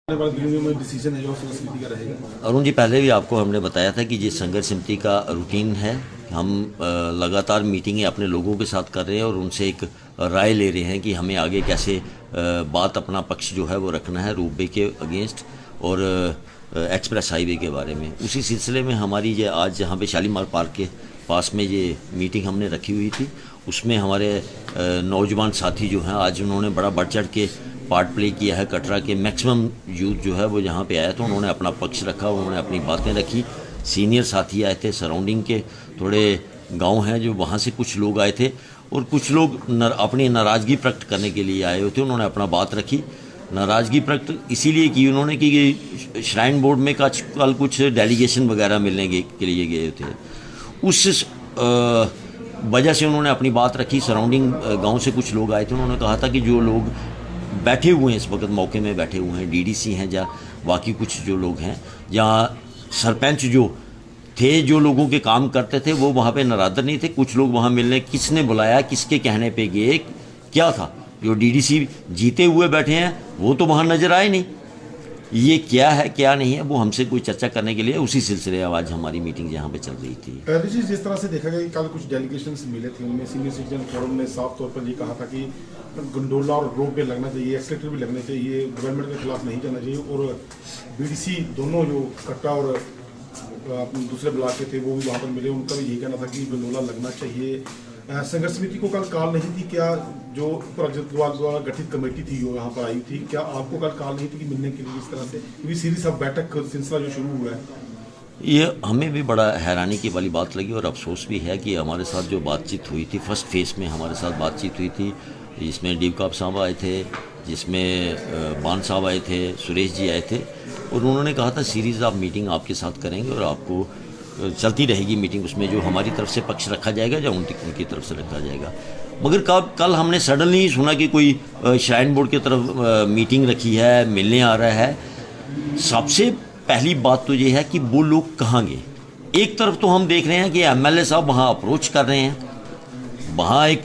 Decision है जो संघर्ष समिति का रहेगा। अरुण जी, पहले भी आपको हमने बताया था कि ये संघर्ष समिति का रूटीन है। हम लगातार मीटिंगें अपने लोगों के साथ कर रहे हैं और उनसे एक राय ले रहे हैं कि हमें आगे कैसे बात अपना पक्ष जो है वो रखना है रोपवे के अगेंस्ट और एक्सप्रेस हाईवे के बारे में। उसी सिलसिले में हमारी ये आज जहाँ पे शालीमार पार्क के पास में ये मीटिंग हमने रखी हुई थी, उसमें हमारे नौजवान साथी जो हैं आज उन्होंने बड़ा बढ़ चढ़ के पार्ट प्ले किया है। कटरा के मैक्सिमम यूथ जो है वो यहाँ पे आया तो उन्होंने अपना पक्ष रखा, उन्होंने अपनी बातें रखी। सीनियर साथी आए थे, सराउंडिंग के थोड़े गांव हैं जो वहाँ से कुछ लोग आए थे और कुछ लोग अपनी नाराज़गी प्रकट करने के लिए आए हुए थे। उन्होंने अपना बात रखी। नाराज़गी प्रकट इसीलिए की उन्होंने कि श्राइन बोर्ड में कल कुछ डेलीगेशन वगैरह मिलने के लिए गए थे, उस वजह से उन्होंने अपनी बात रखी। सराउंडिंग गांव से कुछ लोग आए थे, उन्होंने कहा था कि जो लोग बैठे हुए हैं इस वक्त मौके में बैठे हुए हैं, डीडीसी हैं या बाकी कुछ जो लोग हैं, जहाँ सरपंच जो थे, जो लोगों के काम करते थे, वो वहाँ पे नरादर नहीं थे। कुछ लोग वहाँ मिलने, किसने बुलाया, किसके कहने पे गए, क्या था, जो डीडीसी जीते हुए बैठे हैं वो तो वहाँ नज़र आए नहीं। ये क्या है क्या नहीं है वो हमसे कोई चर्चा करने के लिए उसी सिलसिले आज हमारी मीटिंग यहाँ पे चल रही थी। जिस तरह से देखा गया कल कुछ डेलीगेशंस मिले थे, उनमें सीनियर सिटीजन फोरम ने साफ तौर पर ये कहा था कि गंडोला और रोप पे लगना चाहिए, एक्सलेटर भी लगने चाहिए, गवर्नमेंट के खिलाफ नहीं जाना चाहिए। और बीडीसी दोनों जो कट्टा और दूसरे ब्लॉक के थे वो भी वहाँ पर मिले, उनका भी यही कहना था कि गंडोला लगना चाहिए। संघर्ष समिति को कल कॉल नहीं थी क्या? जो द्वारा गठित कमेटी थी वो यहाँ पर आई थी, क्या आपको कल कॉल नहीं थी कि मिलने के लिए इस तरह से? क्योंकि सीरीज ऑफ बैठक सिलसिला जो शुरू हुआ है, ये हमें भी बड़ा हैरानी की वाली बात लगी और अफसोस भी है कि हमारे साथ जो बातचीत हुई थी, फर्स्ट फेज़ में हमारे साथ बातचीत हुई थी, जिसमें डीवकाप साहब आए थे, जिसमें बान साहब आए थे, सुरेश जी आए थे, और उन्होंने कहा था सीरीज़ ऑफ मीटिंग आपके साथ करेंगे और आपको चलती रहेगी मीटिंग, उसमें जो हमारी तरफ से पक्ष रखा जाएगा या उनकी तरफ से रखा जाएगा। मगर कल हमने सडनली सुना कि कोई श्राइन बोर्ड की तरफ मीटिंग रखी है, मिलने आ रहा है। सबसे पहली बात तो ये है कि वो लोग कहाँ गए। एक तरफ तो हम देख रहे हैं कि एमएलए साहब वहाँ अप्रोच कर रहे हैं, वहाँ एक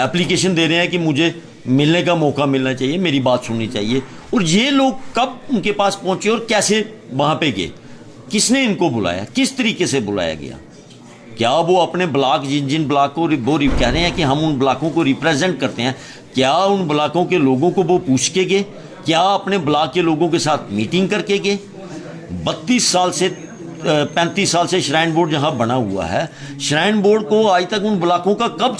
एप्लीकेशन दे रहे हैं कि मुझे मिलने का मौका मिलना चाहिए, मेरी बात सुननी चाहिए। और ये लोग कब उनके पास पहुँचे और कैसे वहाँ पे गए, किसने इनको बुलाया, किस तरीके से बुलाया गया? क्या वो अपने ब्लॉक, जिन ब्लॉक को वो कह रहे हैं कि हम उन ब्लॉकों को रिप्रेजेंट करते हैं, क्या उन ब्लॉकों के लोगों को वो पूछ के गए? क्या अपने ब्लॉक के लोगों के साथ मीटिंग करके गए? 32 साल से 35 साल से श्राइन बोर्ड जहाँ बना हुआ है, श्राइन बोर्ड को आज तक उन ब्लॉकों का कब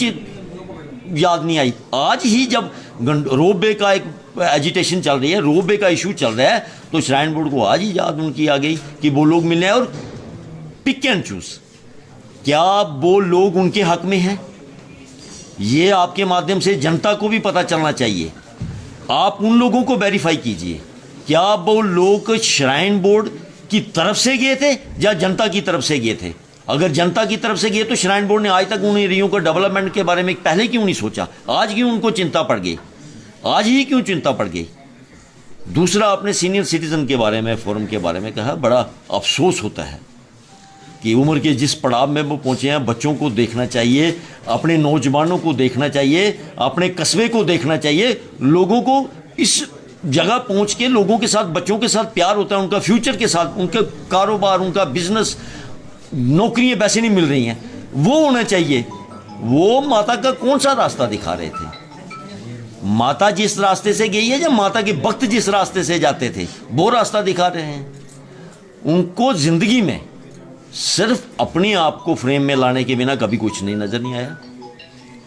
याद नहीं आई? आज ही जब रोपवे का एक एजिटेशन चल रही है, रोपवे का इशू चल रहा है, तो श्राइन बोर्ड को आज ही याद उनकी आ गई कि वो लोग मिलने और पिक एंड चूज। क्या वो लोग उनके हक में हैं? ये आपके माध्यम से जनता को भी पता चलना चाहिए। आप उन लोगों को वेरीफाई कीजिए, क्या वो लोग श्राइन बोर्ड की तरफ से गए थे या जनता की तरफ से गए थे? अगर जनता की तरफ से गए तो श्राइन बोर्ड ने आज तक उन एरियों को डेवलपमेंट के बारे में पहले क्यों नहीं सोचा? आज क्यों उनको चिंता पड़ गई? आज ही क्यों चिंता पड़ गई? दूसरा, आपने सीनियर सिटीजन के बारे में, फोरम के बारे में कहा, बड़ा अफसोस होता है कि उम्र के जिस पड़ाव में वो पहुंचे हैं, बच्चों को देखना चाहिए, अपने नौजवानों को देखना चाहिए, अपने कस्बे को देखना चाहिए। लोगों को इस जगह पहुंच के लोगों के साथ, बच्चों के साथ प्यार होता है, उनका फ्यूचर के साथ, उनका कारोबार, उनका बिजनेस, नौकरियां वैसे नहीं मिल रही हैं, वो होना चाहिए। वो माता का कौन सा रास्ता दिखा रहे थे? माता जिस रास्ते से गई है या माता के भक्त जिस रास्ते से जाते थे वो रास्ता दिखा रहे हैं। उनको जिंदगी में सिर्फ अपने आप को फ्रेम में लाने के बिना कभी कुछ नहीं नजर नहीं आया।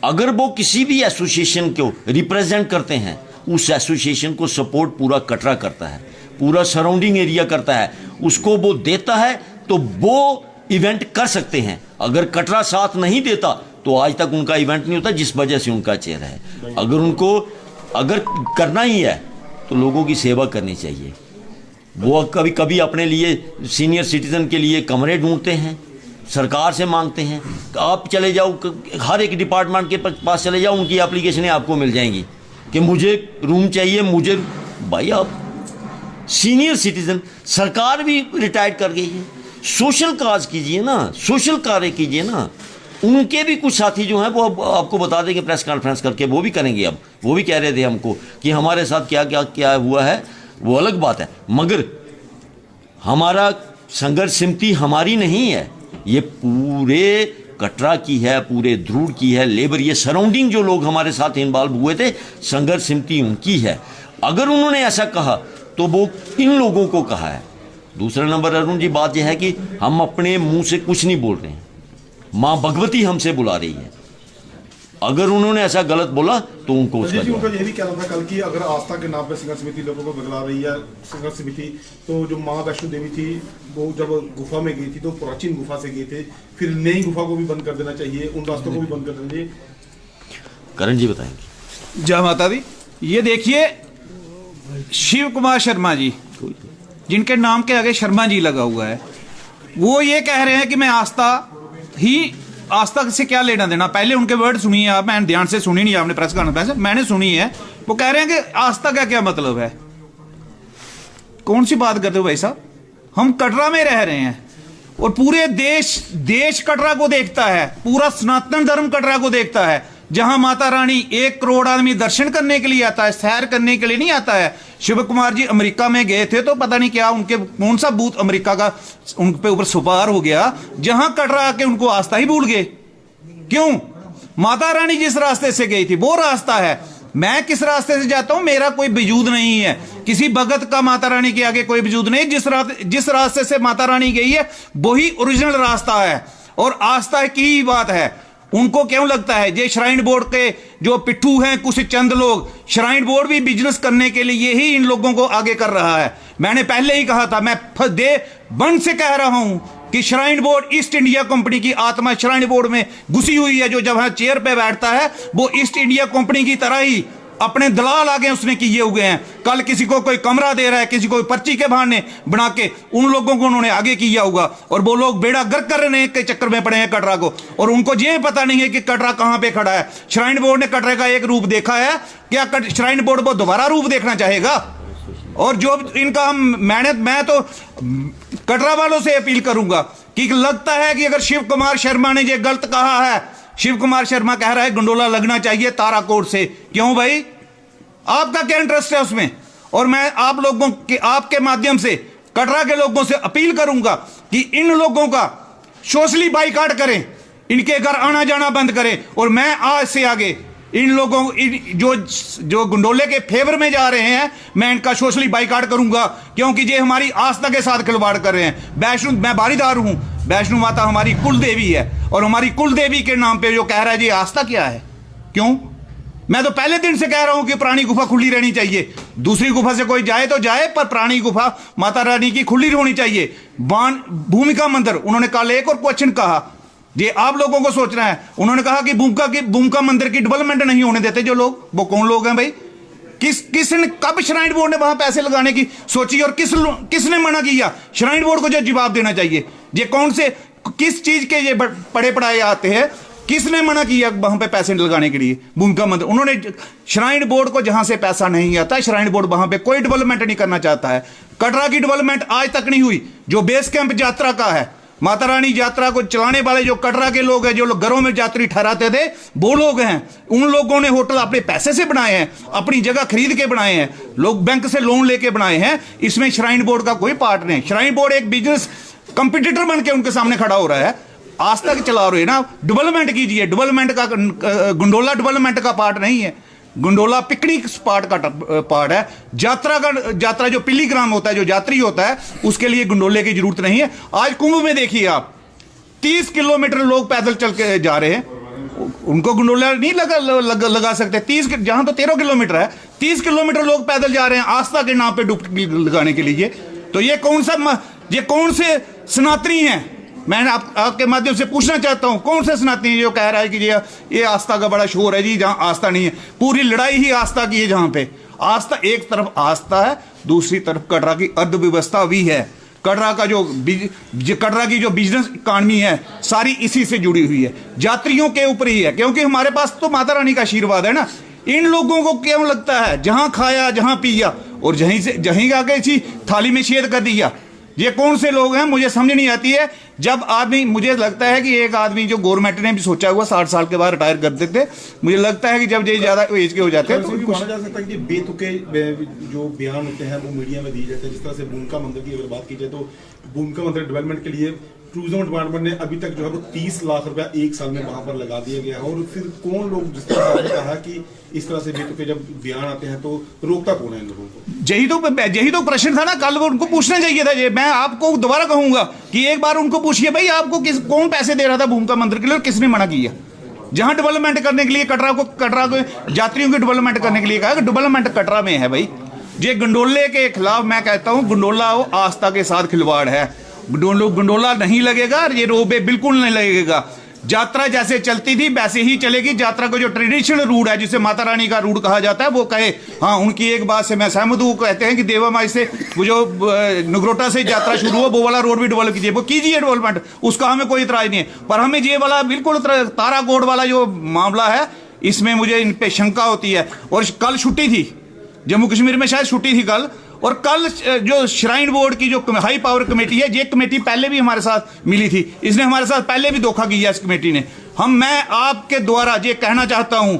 अगर वो किसी भी एसोसिएशन को रिप्रेजेंट करते हैं, उस एसोसिएशन को सपोर्ट पूरा कटरा करता है, पूरा सराउंडिंग एरिया करता है, उसको वो देता है तो वो इवेंट कर सकते हैं। अगर कटरा साथ नहीं देता तो आज तक उनका इवेंट नहीं होता, जिस वजह से उनका चेहरा है। अगर करना ही है तो लोगों की सेवा करनी चाहिए। वो कभी कभी अपने लिए, सीनियर सिटीजन के लिए कमरे ढूंढते हैं, सरकार से मांगते हैं। आप चले जाओ, हर एक डिपार्टमेंट के पास चले जाओ, उनकी एप्लीकेशनें आपको मिल जाएंगी कि मुझे रूम चाहिए, मुझे। भाई, आप सीनियर सिटीजन, सरकार भी रिटायर्ड कर गई है, सोशल काज कीजिए ना, सोशल कार्य कीजिए ना। उनके भी कुछ साथी जो हैं वो आपको बता देंगे प्रेस कॉन्फ्रेंस करके, वो भी करेंगे। अब वो भी कह रहे थे हमको कि हमारे साथ क्या क्या क्या हुआ है, वो अलग बात है, मगर हमारा संघर्ष समिति हमारी नहीं है, ये पूरे कटरा की है, पूरे ध्रुव की है, लेबर, ये सराउंडिंग जो लोग हमारे साथ इन्वॉल्व हुए थे, संघर्ष समिति उनकी है। अगर उन्होंने ऐसा कहा तो वो इन लोगों को कहा है। दूसरा नंबर अरुण जी, बात यह है कि हम अपने मुंह से कुछ नहीं बोल रहे हैं, माँ भगवती हमसे बुला रही है। अगर उन्होंने ऐसा गलत बोला तो उनको उसका जी, उनका जवाब। यह भी कहना था कल की अगर आस्था के नाम पे संघर्ष समिति लोगों को बगला रही है, संघर्ष समिति, तो जो माँ वैष्णो देवी थी वो जब गुफा में गई थी तो प्राचीन गुफा से गए थे, फिर नई गुफा को भी बंद कर देना चाहिए, उन रास्तों को भी बंद कर देना चाहिए। करण जी बताएंगे। जय माता दी। ये देखिए, शिव कुमार शर्मा जी, जिनके नाम के आगे शर्मा जी लगा हुआ है, वो ये कह रहे हैं कि मैं आस्था से क्या लेना देना। पहले उनके वर्ड सुनिए आप, मैंने ध्यान से सुनी नहीं, आपने प्रेस कॉन्फ्रेंस में मैंने सुनी है। वो कह रहे हैं कि आस्था का क्या मतलब है। कौन सी बात करते हो भाई साहब, हम कटरा में रह रहे हैं और पूरे देश कटरा को देखता है, पूरा सनातन धर्म कटरा को देखता है, जहां माता रानी 1 करोड़ आदमी दर्शन करने के लिए आता है, सैर करने के लिए नहीं आता है। शिव कुमार जी अमेरिका में गए थे तो पता नहीं क्या उनके कौन सा बूथ अमेरिका का उन पे ऊपर सुपार हो गया, जहां कटरा आके उनको आस्था ही भूल गए। क्यों? माता रानी जिस रास्ते से गई थी वो रास्ता है। मैं किस रास्ते से जाता हूं, मेरा कोई वजूद नहीं है, किसी भगत का माता रानी के आगे कोई वजूद नहीं। जिस रास्ते से माता रानी गई है वही ओरिजिनल रास्ता है और आस्था की ही बात है। उनको क्यों लगता है ये श्राइन बोर्ड के जो पिट्ठू हैं कुछ चंद लोग, श्राइन बोर्ड भी बिजनेस करने के लिए ही इन लोगों को आगे कर रहा है। मैंने पहले ही कहा था, मैं बन से कह रहा हूं कि shrine board east India company की आत्मा श्राइन बोर्ड में घुसी हुई है। जो जब चेयर पे बैठता है वो ईस्ट इंडिया कंपनी की तरह ही अपने दलाल आगे उसने किए हुए हैं। कल किसी को कोई कमरा दे रहा है, किसी को पर्ची के बहाने बना के उन लोगों को उन्होंने आगे किया होगा और वो लोग बेड़ा गर्क करने के चक्कर में पड़े हैं कटरा को, और उनको ये पता नहीं है कि कटरा कहां पे खड़ा है। श्राइन बोर्ड ने कटरे का एक रूप देखा है, क्या श्राइन बोर्ड वो दोबारा रूप देखना चाहेगा? और जो इनका मैं तो कटरा वालों से अपील करूंगा कि लगता है कि अगर शिव कुमार शर्मा ने ये गलत कहा है, शिव कुमार शर्मा कह रहा है गंडोला लगना चाहिए ताराकोट से, क्यों भाई? आपका क्या इंटरेस्ट है उसमें? और मैं आप लोगों के आपके माध्यम से कटरा के लोगों से अपील करूंगा कि इन लोगों का सोशली बाइकाट करें, इनके घर आना जाना बंद करें। और मैं आज से आगे इन लोगों जो गंडोले के फेवर में जा रहे हैं, मैं इनका सोशली बाइकाट करूंगा, क्योंकि ये हमारी आस्था के साथ खिलवाड़ कर रहे हैं। वैष्णो, मैं बारीदार हूं, वैष्णो माता हमारी कुल देवी है और हमारी कुल देवी के नाम पे जो कह रहा है जी आस्था क्या है? क्यों? मैं तो पहले दिन से कह रहा हूं कि पुरानी गुफा खुली रहनी चाहिए। दूसरी गुफा से कोई जाए तो जाए, पर पुरानी गुफा माता रानी की खुली होनी चाहिए। भूमिका मंदिर, उन्होंने कल एक और क्वेश्चन कहा, ये आप लोगों को सोचना है। उन्होंने कहा कि भूमिका मंदिर की डेवलपमेंट नहीं होने देते जो लोग, वो कौन लोग हैं भाई? किसने कब श्राइन बोर्ड ने वहां पैसे लगाने की सोची और किसने मना किया? श्राइन बोर्ड को जो जवाब देना चाहिए। ये कौन से किस चीज के ये पढ़े पढ़ाए आते हैं, किसने मना किया वहां पे पैसे लगाने के लिए? भूमिका मंदिर, उन्होंने श्राइन बोर्ड को जहां से पैसा नहीं आता, श्राइन बोर्ड वहां पे कोई डेवलपमेंट नहीं करना चाहता है। कटरा की डेवलपमेंट आज तक नहीं हुई। जो बेस कैंप यात्रा का है, माता रानी यात्रा को चलाने वाले जो कटरा के लोग हैं, जो लोग घरों में यात्री ठहराते थे, वो लोग हैं। उन लोगों ने होटल अपने पैसे से बनाए हैं, अपनी जगह खरीद के बनाए हैं, लोग बैंक से लोन लेके बनाए हैं। इसमें श्राइन बोर्ड का कोई पार्ट नहीं। श्राइन बोर्ड एक बिजनेस कंपटीटर बन के उनके सामने खड़ा हो रहा है। आज तक चला रहे ना, डेवलपमेंट कीजिए। डेवलपमेंट का गंडोला डेवलपमेंट का पार्ट नहीं है, गंडोला पिकनिक स्पॉट का पार्ट है। यात्रा जो पिलीग्राम होता है, जो यात्री होता है, उसके लिए गंडोले की जरूरत नहीं है। आज कुंभ में देखिए आप, 30 किलोमीटर लोग पैदल चल के जा रहे हैं, उनको गंडोला नहीं लगा सकते। 30 जहां तो 13 किलोमीटर है, 30 किलोमीटर लोग पैदल जा रहे हैं आस्था के नाम पे डुबकी लगाने के लिए। तो ये कौन से सनातनी हैं? मैं आपके माध्यम से पूछना चाहता हूं, कौन से सनातनी जो कह रहा है कि ये आस्था का बड़ा शोर है जी, जहां आस्था नहीं है? पूरी लड़ाई ही आस्था की है, जहां पे आस्था, एक तरफ आस्था है, दूसरी तरफ कटरा की अर्थव्यवस्था भी है। कटरा की जो बिजनेस इकॉनमी है, सारी इसी से जुड़ी हुई है, यात्रियों के ऊपर ही है। क्योंकि हमारे पास तो माता रानी का आशीर्वाद है ना। इन लोगों को क्यों लगता है जहां खाया, जहां पिया और जहीं आके इसी थाली में छेद कर दिया, ये कौन से लोग हैं मुझे समझ नहीं आती है। जब आदमी, मुझे लगता है कि एक आदमी जो गवर्नमेंट ने भी सोचा हुआ 60 साल के बाद रिटायर कर देते, मुझे लगता है कि जब ये ज्यादा एज के हो जाते हैं तो भी माना जा सकता है कि बेतुके जो बयान होते हैं वो मीडिया में दिए जाते हैं। जिस तरह से भूमिका मंदिर की अगर बात की जाए तो भूमिका मंदिर डेवलपमेंट के लिए टूरिज्म डिपार्टमेंट ने अभी तक जो है वो 30 लाख रुपया एक साल में वहां पर लगा दिया गया है। और फिर कौन लोग, जिस तरह से आपने कहा कि इस तरह से बेतुके जब बयान आते हैं तो रोकता कौन है इन लोगों को? यही तो प्रश्न था ना, कल वो उनको पूछना चाहिए था। ये मैं आपको दोबारा कहूंगा कि एक बार उनको पूछिए भाई आपको कौन पैसे दे रहा था भूमिका मंदिर के लिए और किसने मना किया? जहां डेवलपमेंट करने के लिए कटरा को यात्रियों की डेवलपमेंट करने के लिए कहा, डेवलपमेंट कटरा में है भाई। ये गंडोले के खिलाफ मैं कहता हूं, गंडोला वो आस्था के साथ खिलवाड़ है। गंडोला नहीं लगेगा, ये रोपवे बिल्कुल नहीं लगेगा। यात्रा जैसे चलती थी वैसे ही चलेगी। यात्रा का जो ट्रेडिशनल रूट है, जिसे माता रानी का रूट कहा जाता है, वो कहे। हाँ, उनकी एक बात से मैं सहमत हूँ। कहते हैं कि देवा माई से वो जो नगरोटा से यात्रा शुरू हो, वो वाला रोड भी डेवलप कीजिए, वो कीजिए डेवलपमेंट, उसका हमें कोई इतराज नहीं है। पर हमें ये वाला बिल्कुल ताराकोट वाला जो मामला है, इसमें मुझे इन पे शंका होती है। और कल छुट्टी थी जम्मू कश्मीर में, शायद छुट्टी थी कल। और कल जो श्राइन बोर्ड की जो हाई पावर कमेटी है, ये कमेटी पहले भी हमारे साथ मिली थी, इसने हमारे साथ पहले भी धोखा किया इस कमेटी ने। मैं आपके द्वारा ये कहना चाहता हूं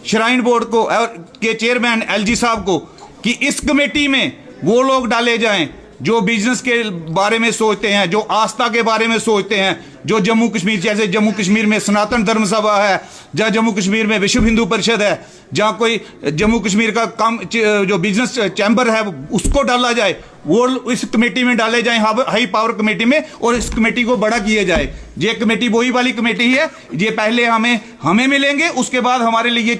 श्राइन बोर्ड को और के चेयरमैन एलजी साहब को कि इस कमेटी में वो लोग डाले जाएं जो बिजनेस के बारे में सोचते हैं, जो आस्था के बारे में सोचते हैं, जो जम्मू कश्मीर, जैसे जम्मू कश्मीर में सनातन धर्म सभा है, जहाँ जम्मू कश्मीर में विश्व हिंदू परिषद है, जहाँ कोई जम्मू कश्मीर का काम जो बिजनेस चैम्बर है उसको डाला जाए, वो इस कमेटी में डाले जाए, हाई पावर कमेटी में, और इस कमेटी को बड़ा किया जाए। ये कमेटी वही वाली कमेटी है, ये पहले हमें मिलेंगे, उसके बाद हमारे लिए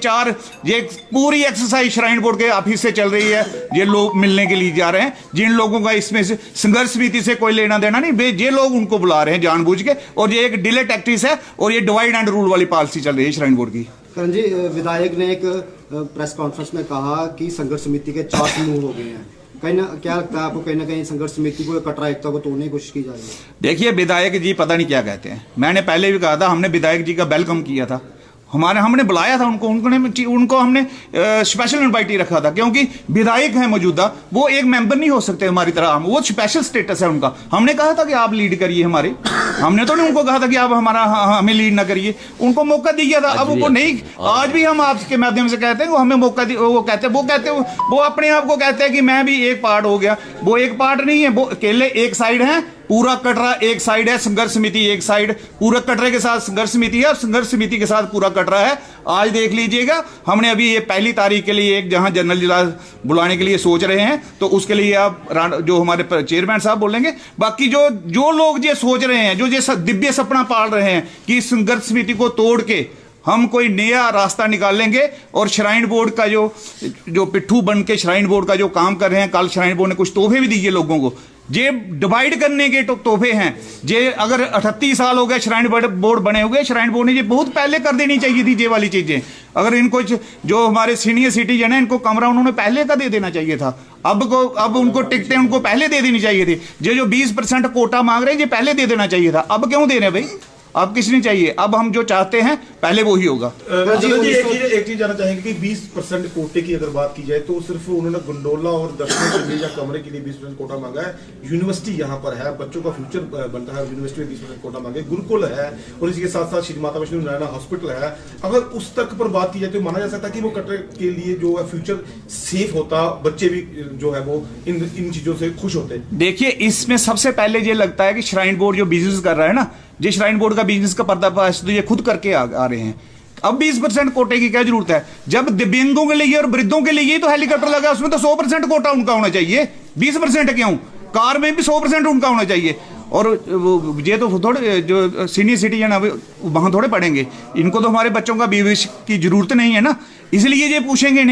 ये पूरी एक्सरसाइज श्राइन बोर्ड के ऑफिस से चल रही है। ये लोग मिलने के लिए जा रहे हैं, जिन लोगों का इसमें से संघर्ष समिति से कोई लेना देना नहीं, ये लोग उनको बुला रहे हैं जानबूझ के। और ये एक डिले टैक्टिस है और ये डिवाइड एंड रूल वाली पॉलिसी चल रही है श्राइन बोर्ड की। करण जी, विधायक ने एक प्रेस कॉन्फ्रेंस में कहा कि संघर्ष समिति के 4 समूह हो गए हैं। क्या लगता है आपको, कहीं ना कहीं संघर्ष समिति को, कटरा एकता को तोड़ने की कोशिश की जा रही है? देखिए, विधायक जी पता नहीं क्या कहते हैं। मैंने पहले भी कहा था, हमने विधायक जी का वेलकम किया था, हमने बुलाया था उनको हमने स्पेशल इनवाइट ही रखा था, क्योंकि विधायक हैं मौजूदा, वो एक मेंबर नहीं हो सकते हमारी तरह, वो स्पेशल स्टेटस है उनका। हमने कहा था कि आप लीड करिए हमारे, हमने तो नहीं उनको कहा था कि आप हमें लीड ना करिए, उनको मौका दिया था। अब उनको नहीं, आज भी हम आपके माध्यम से कहते हैं वो हमें मौका वो अपने आप को कहते हैं कि मैं भी एक पार्ट हो गया। वो एक पार्ट नहीं है, वो अकेले एक साइड है, पूरा कटरा एक साइड है, संघर्ष समिति एक साइड, पूरा कटरे के साथ संघर्ष समिति है और संघर्ष समिति के साथ पूरा कटरा है। आज देख लीजिएगा, हमने अभी ये 1 तारीख के लिए एक जहां जनरल जिला बुलाने के लिए सोच रहे हैं, तो उसके लिए आप जो हमारे चेयरमैन साहब बोलेंगे। बाकी जो लोग ये सोच रहे हैं, जो ये दिव्य सपना पाल रहे हैं कि संघर्ष समिति को तोड़ के हम कोई नया रास्ता निकालेंगे और श्राइन बोर्ड का जो पिट्ठू बन के श्राइन बोर्ड का जो काम कर रहे हैं, कल श्राइन बोर्ड ने कुछ तोहफे भी दिए लोगों को, ये डिवाइड करने के तोहफे हैं। ये अगर 38 साल हो गए श्राइन बोर्ड बने हुए, श्राइन बोर्ड ने ये बहुत पहले कर देनी चाहिए थी ये वाली चीजें। अगर इनको जो हमारे सीनियर सिटीजन है, इनको कमरा उन्होंने पहले का दे देना चाहिए था। अब उनको टिकटें उनको पहले दे देनी चाहिए थी। ये जो 20% कोटा मांग रहे हैं, ये पहले दे देना चाहिए था। अब क्यों दे रहे हैं भाई? अब किस नहीं चाहिए, अब हम जो चाहते हैं पहले वो ही होगा। एक चीज जानना चाहेंगे कि 20% कोटे की अगर बात की जाए तो सिर्फ उन्होंने गंडोला और दर्शकों के लिए या कमरे के लिए 20% कोटा मांगा है। यूनिवर्सिटी यहाँ पर है, बच्चों का फ्यूचर बनता है, यूनिवर्सिटी में 20% कोटा मांगे, गुरुकुल है और इसी के साथ साथ श्री माता वैष्णो नारायण हॉस्पिटल है। अगर उस तर्क पर बात की जाए तो माना जा सकता है कि वो कटरे के लिए जो है फ्यूचर सेफ होता, बच्चे भी जो है वो इन चीजों से खुश होते। देखिए, इसमें सबसे पहले ये लगता है कि श्राइन बोर्ड जो बिजनेस कर रहा है ना, ये श्राइन बोर्ड का बिजनेस का पर्दाफाश तो ये खुद करके आ रहे हैं। अब 20% कोटे की क्या जरूरत है? जब दिव्यांगों के लिए और वृद्धों के लिए तो हेलीकॉप्टर लगा, उसमें तो 100% कोटा उनका होना चाहिए। 20% क्यों? कार में भी 100% उनका होना चाहिए। और ये तो थोड़े जो सीनियर सिटीजन अब वहां थोड़े पढ़ेंगे, इनको तो हमारे बच्चों का भविष्य की जरूरत नहीं है ना, इसलिए ये पूछेंगे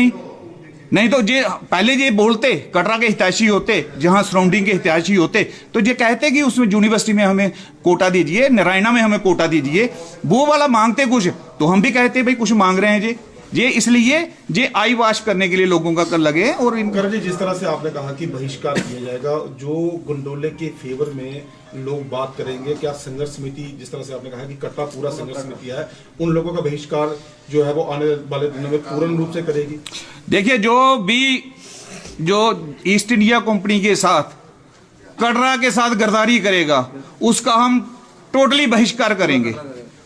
नहीं तो ये पहले ये बोलते, कटरा के हितैषी होते, जहां सराउंडिंग के हितैषी होते, तो ये कहते कि उसमें यूनिवर्सिटी में हमें कोटा दीजिए, नारायणा में हमें कोटा दीजिए, वो वाला मांगते कुछ, तो हम भी कहते भाई कुछ मांग रहे हैं ये इसलिए ये आई वाश करने के लिए लोगों का कर लगे। और जी, जिस तरह से आपने कहा कि बहिष्कार किया जाएगा, जो गंडोले के फेवर में लोग बात करेंगे, क्या संघर्ष समिति, जिस तरह से आपने कहा कि कटरा पूरा संघर्ष समिति है, उन लोगों का बहिष्कार जो है वो आने वाले दिनों में पूर्ण रूप से करेगी? देखिए, जो ईस्ट इंडिया कंपनी के साथ कटरा के साथ गद्दारी करेगा उसका हम टोटली बहिष्कार करेंगे,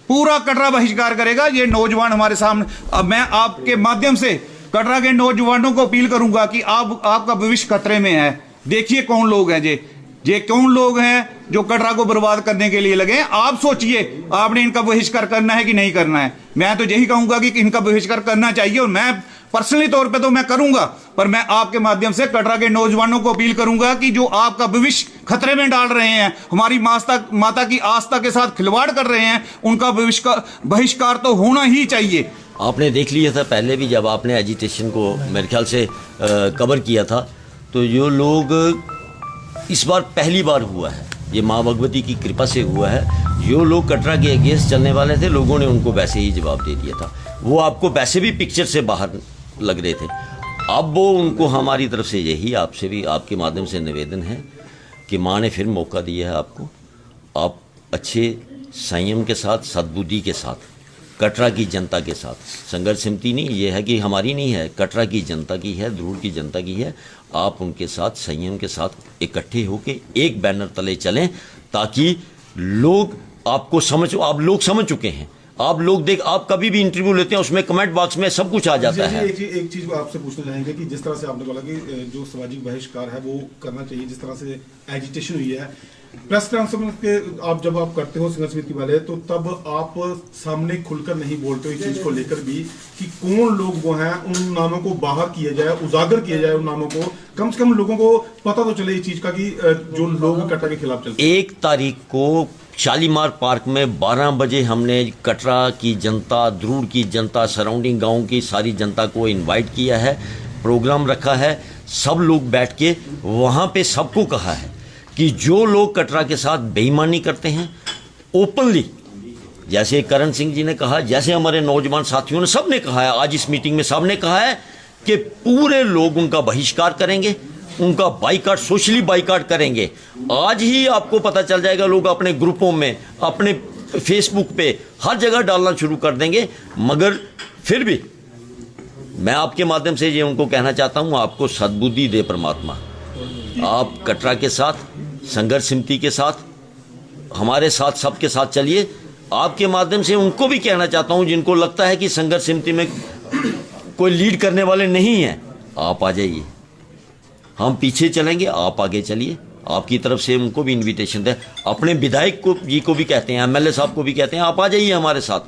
पूरा कटरा बहिष्कार करेगा। ये नौजवान हमारे सामने, अब मैं आपके माध्यम से कटरा के नौजवानों को अपील करूंगा कि आपका भविष्य खतरे में है। देखिए कौन लोग हैं ये कौन लोग हैं जो कटरा को बर्बाद करने के लिए लगे। आप सोचिए आपने इनका बहिष्कार करना है कि नहीं करना है। मैं तो यही कहूंगा कि इनका बहिष्कार करना चाहिए, और मैं पर्सनली तौर पे तो मैं करूंगा, पर मैं आपके माध्यम से कटरा के नौजवानों को अपील करूंगा कि जो आपका भविष्य खतरे में डाल रहे हैं, हमारी माता की आस्था के साथ खिलवाड़ कर रहे हैं, उनका बहिष्कार तो होना ही चाहिए। आपने देख लिया था पहले भी, जब आपने एजिटेशन को मेरे ख्याल से कवर किया था, तो जो लोग इस बार पहली बार हुआ है, ये माँ भगवती की कृपा से हुआ है। जो लोग कटरा के अगेंस्ट चलने वाले थे, लोगों ने उनको वैसे ही जवाब दे दिया था। वो आपको वैसे भी पिक्चर से बाहर लग रहे थे। अब वो उनको हमारी तरफ से यही आपसे भी आपके माध्यम से निवेदन है कि माँ ने फिर मौका दिया है आपको। आप अच्छे संयम के साथ, सद्बुद्धि के साथ, कटरा की जनता के साथ, संघर्ष समिति नहीं ये है कि हमारी नहीं है, कटरा की जनता की है, ध्रुव की जनता की है। आप उनके साथ संयम के साथ इकट्ठे होकर एक बैनर तले चलें, ताकि लोग आपको आप लोग समझ चुके हैं। आप लोग आप कभी भी इंटरव्यू लेते हैं, उसमें कमेंट बॉक्स में सब कुछ आ जाता है। एक चीज को आपसे पूछना चाहेंगे कि जिस तरह से आपने बोला कि जो सामाजिक बहिष्कार है वो करना चाहिए, जिस तरह से एजिटेशन हुई है, प्रेस कॉन्फ्रेंस के जब आप करते हो संघर्ष समिति वाले, तो तब आप सामने खुलकर नहीं बोलते हो इस चीज को लेकर भी कि कौन लोग वो हैं, उन नामों को बाहर किया जाए, उजागर किया जाए उन नामों को, कम से कम लोगों को पता तो चले इस चीज का कि जो लोग कटरा के खिलाफ चलते हैं। 1 तारीख को शालीमार पार्क में 12 बजे हमने कटरा की जनता, ध्रुव की जनता, सराउंडिंग गांव की सारी जनता को इनवाइट किया है, प्रोग्राम रखा है। सब लोग बैठ के वहाँ पे सबको कहा है कि जो लोग कटरा के साथ बेईमानी करते हैं ओपनली, जैसे करण सिंह जी ने कहा, जैसे हमारे नौजवान साथियों ने सब ने कहा है, आज इस मीटिंग में सब ने कहा है कि पूरे लोग उनका बहिष्कार करेंगे, उनका बाइकाट, सोशली बाइकाट करेंगे। आज ही आपको पता चल जाएगा, लोग अपने ग्रुपों में, अपने फेसबुक पे हर जगह डालना शुरू कर देंगे। मगर फिर भी मैं आपके माध्यम से ये उनको कहना चाहता हूँ, आपको सद्बुद्धि दे परमात्मा। आप कटरा के साथ, संघर्ष समिति के साथ, हमारे साथ, सबके साथ चलिए। आपके माध्यम से उनको भी कहना चाहता हूँ जिनको लगता है कि संघर्ष समिति में कोई लीड करने वाले नहीं हैं, आप आ जाइए, हम पीछे चलेंगे, आप आगे चलिए। आपकी तरफ से उनको भी इनविटेशन दें। अपने विधायक को जी को भी कहते हैं, एमएलए साहब को भी कहते हैं, आप आ जाइए हमारे साथ,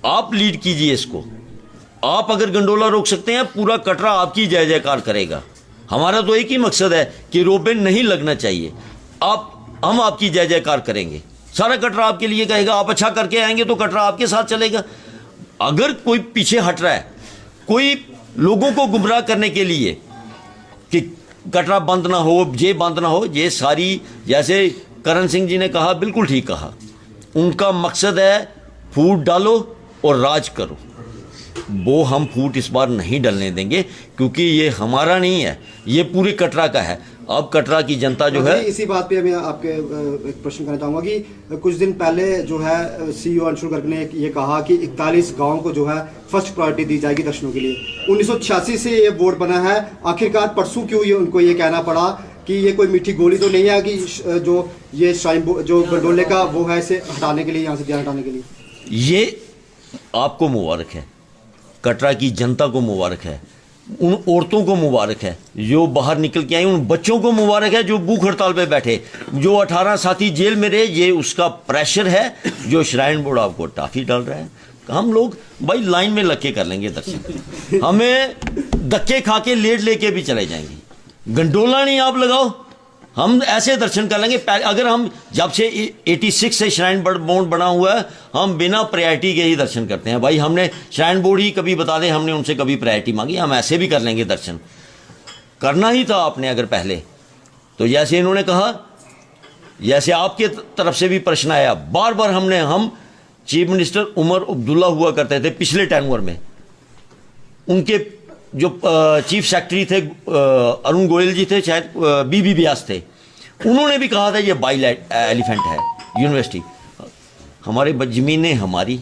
आप लीड कीजिए इसको। आप अगर गंडोला रोक सकते हैं, पूरा कटरा आपकी जय जयकार करेगा। हमारा तो एक ही मकसद है कि रोबेन नहीं लगना चाहिए। हम आपकी जय जयकार करेंगे, सारा कटरा आपके लिए कहेगा। आप अच्छा करके आएंगे तो कटरा आपके साथ चलेगा। अगर कोई पीछे हट रहा है, कोई लोगों को गुमराह करने के लिए कि कटरा बंद ना हो, ये बंद ना हो, ये सारी, जैसे करण सिंह जी ने कहा, बिल्कुल ठीक कहा, उनका मकसद है फूट डालो और राज करो। वो हम फूट इस बार नहीं डलने देंगे, क्योंकि ये हमारा नहीं है, ये पूरे कटरा का है। अब कटरा की जनता जो है, इसी बात पे मैं आपके एक प्रश्न करना चाहूंगा कि कुछ दिन पहले जो है सीईओ अंशुल गर्ग ने ये कहा कि 41 गांव को जो है फर्स्ट प्रायोरिटी दी जाएगी दर्शनों के लिए। 1986 से ये बोर्ड बना है, आखिरकार परसों क्यों ये उनको ये कहना पड़ा कि ये कोई मीठी गोली तो नहीं है कि जो ये जो गंडोले का वो है, इसे हटाने के लिए, यहाँ से ध्यान हटाने के लिए। ये आपको मुबारक है, कटरा की जनता को मुबारक है, उन औरतों को मुबारक है जो बाहर निकल के आई, उन बच्चों को मुबारक है जो भूख हड़ताल पे बैठे, जो 18 साथी जेल में रहे। ये उसका प्रेशर है जो श्राइन बोर्ड आपको टाफी डाल रहा है। हम लोग भाई लाइन में लग के कर लेंगे दर्शन, हमें धक्के खा के लेके भी चले जाएंगे। गंडोला नहीं आप लगाओ, हम ऐसे दर्शन कर लेंगे। अगर हम जब से 86 से श्राइन बोर्ड बना हुआ है, हम बिना प्रायोरिटी के ही दर्शन करते हैं। भाई हमने श्राइन बोर्ड ही कभी बता दें हमने उनसे कभी प्रायोरिटी मांगी, हम ऐसे भी कर लेंगे दर्शन। करना ही था आपने अगर पहले तो, जैसे इन्होंने कहा, जैसे आपके तरफ से भी प्रश्न आया बार बार, हम चीफ मिनिस्टर उमर अब्दुल्ला हुआ करते थे पिछले टेन्योर में, उनके जो चीफ सेक्रेटरी थे अरुण गोयल जी थे, शायद बीबी व्यास थे, उन्होंने भी कहा था ये बाइल एलिफेंट है यूनिवर्सिटी। हमारे जमीनें हमारी,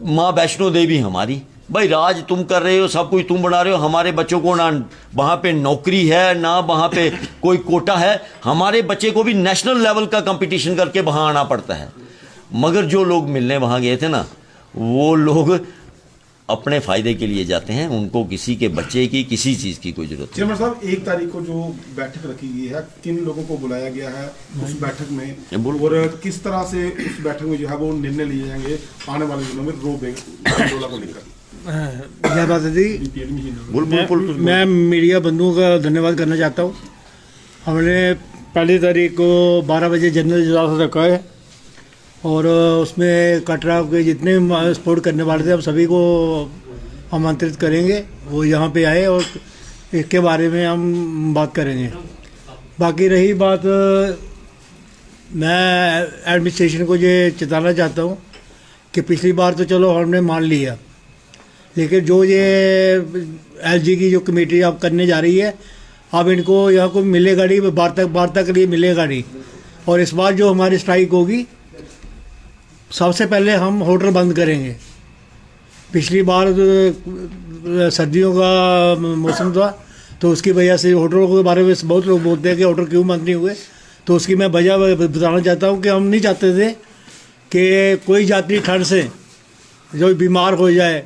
माँ वैष्णो देवी हमारी, भाई राज तुम कर रहे हो, सब कुछ तुम बना रहे हो, हमारे बच्चों को ना वहाँ पे नौकरी है ना वहाँ पे कोई कोटा है, हमारे बच्चे को भी नेशनल लेवल का कंपटीशन करके वहाँ आना पड़ता है। मगर जो लोग मिलने वहाँ गए थे ना, वो लोग अपने फ़ायदे के लिए जाते हैं, उनको किसी के बच्चे की किसी चीज़ की कोई ज़रूरत नहीं। चेयरमैन साहब, 1 तारीख को जो बैठक रखी गई है, किन लोगों को बुलाया गया है उस बैठक में, और किस तरह से उस बैठक में जो है वो निर्णय लिए जाएंगे आने वाले दिनों में गंडोला को लेकर? क्या बात है जी, मैं मीडिया बंधुओं का धन्यवाद करना चाहता हूँ। हमने 1 तारीख को 12 बजे जनरल इजलास रखा है और उसमें कटरा के जितने सपोर्ट करने वाले थे हम सभी को आमंत्रित करेंगे, वो यहाँ पे आए और इसके बारे में हम बात करेंगे। बाकी रही बात, मैं एडमिनिस्ट्रेशन को ये चेताना चाहता हूँ कि पिछली बार तो चलो हमने मान लिया, लेकिन जो ये एलजी की जो कमेटी अब करने जा रही है, अब इनको यहाँ को मिलेगा नहीं, वार्ता के लिए मिलेगा नहीं। और इस बार जो हमारी स्ट्राइक होगी, सबसे पहले हम होटल बंद करेंगे। पिछली बार सर्दियों का मौसम था तो उसकी वजह से होटलों के बारे में बहुत लोग बोलते हैं कि होटल क्यों बंद नहीं हुए, तो उसकी मैं वजह बताना चाहता हूँ कि हम नहीं चाहते थे कि कोई यात्री ठंड से जो बीमार हो जाए,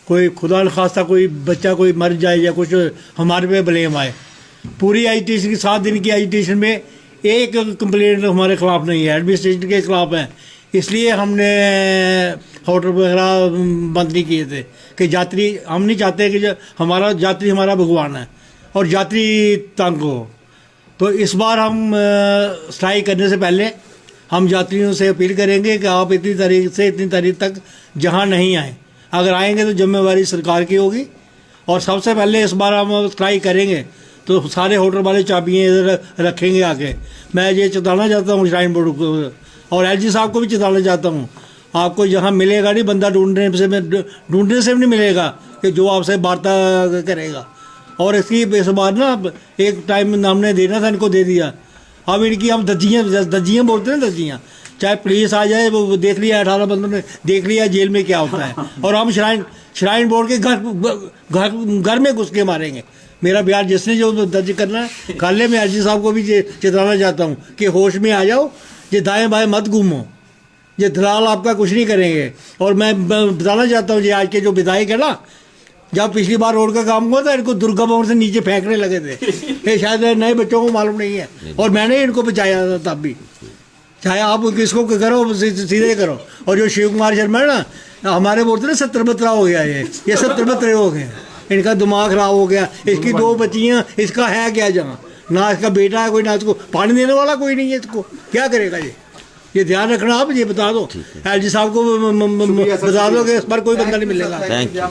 कोई खुदा न खास्ता कोई बच्चा कोई मर जाए या कुछ हमारे पे ब्लेम आए। पूरी एजुटेशन की 7 दिन की एजुटेशन में एक कंप्लेंट हमारे खिलाफ नहीं है, एडमिनिस्ट्रेशन के खिलाफ है। इसलिए हमने होटल वगैरह बंद नहीं किए थे कि यात्री, हम नहीं चाहते कि हमारा यात्री हमारा भगवान है और यात्री तंग हो। तो इस बार हम स्ट्राइक करने से पहले हम यात्रियों से अपील करेंगे कि आप इतनी तारीख से इतनी तारीख तक जहां नहीं आए, अगर आएंगे तो जिम्मेवारी सरकार की होगी। और सबसे पहले इस बार हम स्ट्राइक करेंगे तो सारे होटल वाले चाबियाँ इधर रखेंगे आके। मैं ये चेताना चाहता हूँ श्राइन बोर्ड को और एलजी साहब को भी चेताना चाहता हूँ, आपको यहाँ मिलेगा नहीं बंदा, ढूंढने से भी नहीं मिलेगा कि जो आपसे वार्ता करेगा। और इसकी इस बार ना एक टाइम हमने देना था, इनको दे दिया। अब इनकी हम दज्जियाँ बोलते हैं, दज्जियाँ, चाहे पुलिस आ जाए, वो देख लिया 18 बंदों ने देख लिया जेल में क्या होता है, और हम श्राइन बोर्ड के घर में घुस के मारेंगे। मेरा बयान जिसने जो दर्ज करना है कर ले। मैं एलजी साहब को भी चेताना चाहता हूँ कि होश में आ जाओ, ये दाएं बाएं मत घूमो, ये दलाल आपका कुछ नहीं करेंगे। और मैं बताना चाहता हूँ, ये आज के जो विधायक है ना, जब पिछली बार रोड का काम हुआ था इनको दुर्गा भवन से नीचे फेंकने लगे थे, ये शायद नए बच्चों को मालूम नहीं है, और मैंने इनको बचाया था तब भी। चाहे आप किसको करो, सीधे करो। और जो शिव कुमार शर्मा है ना, हमारे बोलते ना 70-72 हो गया, ये 70-72 हो गए, इनका दिमाग खराब हो गया। इसकी 2 बच्चियाँ, इसका है क्या जहाँ, ना इसका बेटा है कोई, ना इसको पानी देने वाला कोई नहीं है, इसको क्या करेगा ये ध्यान रखना। आप ये बता दो एलजी साहब को, बता दो कि इस बार कोई बंदा नहीं मिलेगा। Thank you.